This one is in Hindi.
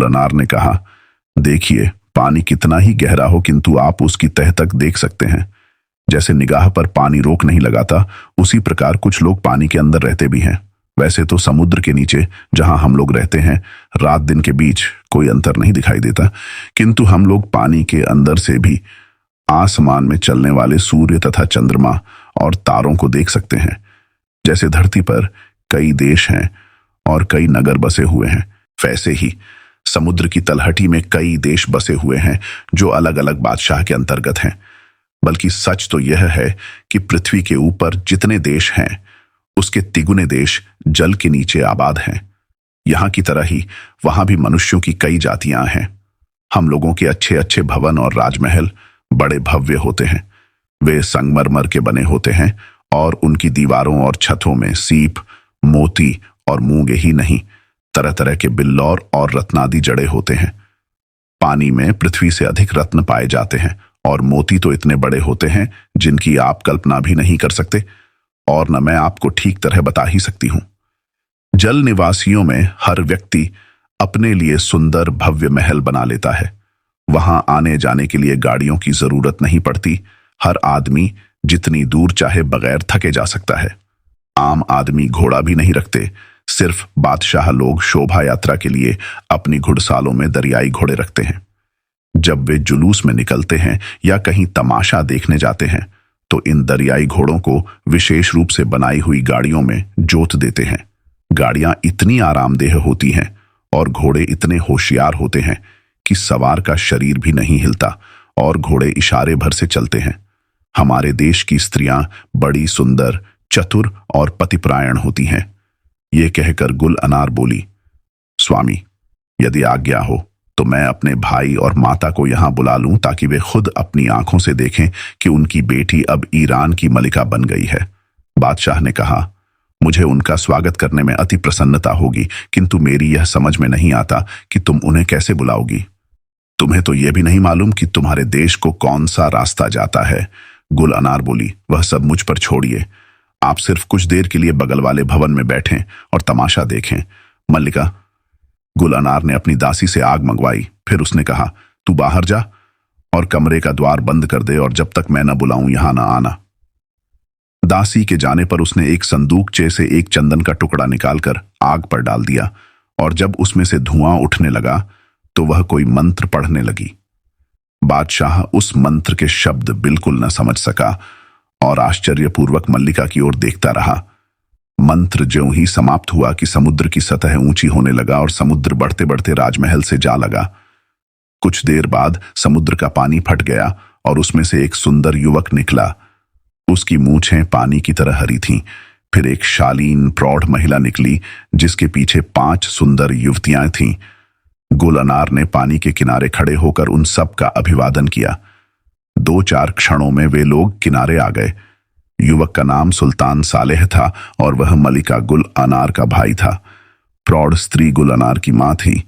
गुल अनार ने कहा, देखिए, पानी कितना ही गहरा हो किंतु आप उसकी तह तक देख सकते हैं। जैसे निगाह पर पानी रोक नहीं लगाता, उसी प्रकार कुछ लोग पानी के अंदर रहते भी हैं। वैसे तो समुद्र के नीचे जहां हम लोग रहते हैं, रात दिन के बीच कोई अंतर नहीं दिखाई देता, किंतु हम लोग पानी के अंदर से भी आसमान में चलने वाले सूर्य तथा चंद्रमा और तारों को देख सकते हैं। जैसे धरती पर कई देश हैं और कई नगर बसे हुए हैं, वैसे ही समुद्र की तलहटी में कई देश बसे हुए हैं जो अलग अलग बादशाह के अंतर्गत हैं। बल्कि सच तो यह है कि पृथ्वी के ऊपर जितने देश हैं उसके तिगुने देश जल के नीचे आबाद हैं। यहां की तरह ही वहां भी मनुष्यों की कई जातियां हैं। हम लोगों के अच्छे अच्छे भवन और राजमहल बड़े भव्य होते हैं। वे संगमरमर के बने होते हैं और उनकी दीवारों और छतों में सीप, मोती और मूंगे ही नहीं, तरह तरह के बिल्लौर और रत्नादि जड़े होते हैं। पानी में पृथ्वी से अधिक रत्न पाए जाते हैं और मोती तो इतने बड़े होते हैं जिनकी आप कल्पना भी नहीं कर सकते, और न मैं आपको ठीक तरह बता ही सकती हूं। जल निवासियों में हर व्यक्ति अपने लिए सुंदर भव्य महल बना लेता है। वहां आने जाने के लिए गाड़ियों की जरूरत नहीं पड़ती। हर आदमी जितनी दूर चाहे बगैर थके जा सकता है। आम आदमी घोड़ा भी नहीं रखते, सिर्फ बादशाह लोग शोभा यात्रा के लिए अपनी घुड़सालों में दरियाई घोड़े रखते हैं। जब वे जुलूस में निकलते हैं या कहीं तमाशा देखने जाते हैं तो इन दरियाई घोड़ों को विशेष रूप से बनाई हुई गाड़ियों में जोत देते हैं। गाड़ियां इतनी आरामदेह होती हैं और घोड़े इतने होशियार होते हैं कि सवार का शरीर भी नहीं हिलता और घोड़े इशारे भर से चलते हैं। हमारे देश की स्त्रियां बड़ी सुंदर, चतुर और पतिपरायण होती हैं। ये कहकर गुल अनार बोली, स्वामी, यदि आज्ञा हो तो मैं अपने भाई और माता को यहां बुला लूं ताकि वे खुद अपनी आंखों से देखें कि उनकी बेटी अब ईरान की मलिका बन गई है। बादशाह ने कहा, मुझे उनका स्वागत करने में अति प्रसन्नता होगी, किंतु मेरी यह समझ में नहीं आता कि तुम उन्हें कैसे बुलाओगी। तुम्हें तो यह भी नहीं मालूम कि तुम्हारे देश को कौन सा रास्ता जाता है। गुल अनार बोली, वह सब मुझ पर छोड़िए। आप सिर्फ कुछ देर के लिए बगल वाले भवन में बैठें और तमाशा देखें। मल्लिका, गुल अनार ने अपनी दासी से आग मंगवाई। फिर उसने कहा, तू बाहर जा और कमरे का द्वार बंद कर दे और जब तक मैं न बुलाऊं यहां न आना। दासी के जाने पर उसने एक संदूकचे से एक चंदन का टुकड़ा निकालकर आग पर डाल दिया और जब उसमें से धुआं उठने लगा तो वह कोई मंत्र पढ़ने लगी। बादशाह उस मंत्र के शब्द बिल्कुल न समझ सका और आश्चर्यपूर्वक मल्लिका की ओर देखता रहा। मंत्र ज्यों ही समाप्त हुआ कि समुद्र की सतह ऊंची होने लगा और समुद्र बढ़ते बढ़ते राजमहल से जा लगा। कुछ देर बाद समुद्र का पानी फट गया और उसमें से एक सुंदर युवक निकला। उसकी मूंछें पानी की तरह हरी थीं। फिर एक शालीन प्रौढ़ महिला निकली जिसके पीछे 5 सुंदर युवतियां थीं। गुल अनार ने पानी के किनारे खड़े होकर उन सब का अभिवादन किया। 2-4 क्षणों में वे लोग किनारे आ गए। युवक का नाम सुल्तान सालेह था और वह मलिका गुल अनार का भाई था। प्रौढ़ स्त्री गुल अनार की मां थी।